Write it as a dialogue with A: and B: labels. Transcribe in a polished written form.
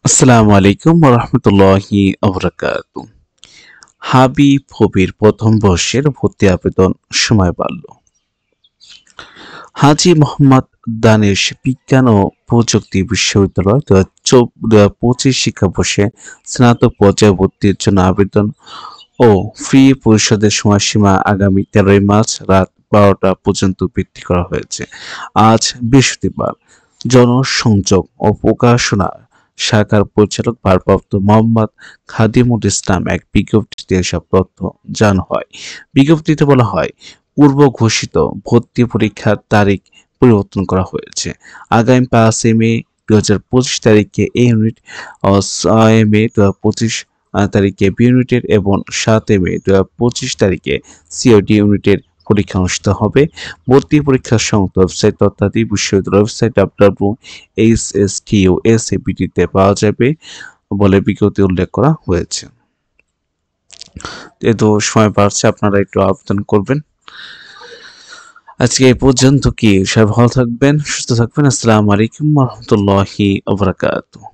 A: আসসালামু আলাইকুম ওয়া রাহমাতুল্লাহি ওয়া বারাকাতুহু। হাবিব হবির প্রথম বর্ষের ভর্তি আবেদন সময় বাড়ল। হাজী মোহাম্মদ দানেশ বিজ্ঞান ও প্রযুক্তি বিশ্ববিদ্যালয় ২০২৫ শিক্ষাবর্ষে স্নাতক পর্যায়ে ভর্তির জন্য আবেদন ও ফি পরিশোধের সময়সীমা আগামী ১৩ মার্চ রাত ১২টা পর্যন্ত বৃদ্ধি করা হয়েছে। আজ বৃহস্পতিবার জনসংযোগ ও প্রকাশনা শাখার পরিচালক ভারপ্রাপ্ত মোহাম্মদ খাদিমুল ইসলাম এক বিজ্ঞপ্তিতে এসব তথ্য জানানো হয়। বিজ্ঞপ্তিতে বলা হয়, পূর্ব ঘোষিত ভর্তি পরীক্ষার তারিখ পরিবর্তন করা হয়েছে। আগামী ৫ মে ২০২৫ তারিখে এ ইউনিট ও ৬ মে ২০২৫ তারিখে বি ইউনিটের এবং ৭ মে ২০২৫ তারিখে সিওডি ইউনিটের পরীক্ষা অনুষ্ঠিত হবে। ভর্তি পরীক্ষার সংক্রান্ত ওয়েবসাইট তথ্যাদি বিশ্ববিদ্যালয়ের ওয়েবসাইট www.hstusabd-তে পাওয়া যাবে বলে বিজ্ঞপ্তিতে উল্লেখ করা হয়েছে। যেহেতু সময় বাড়ছে, আপনারা একটু আবেদন করবেন। আজকে এই পর্যন্ত। সবাই ভালো থাকবেন, সুস্থ থাকবেন। আসসালামু আলাইকুম ওয়া রাহমাতুল্লাহি ওয়া বারাকাতুহু।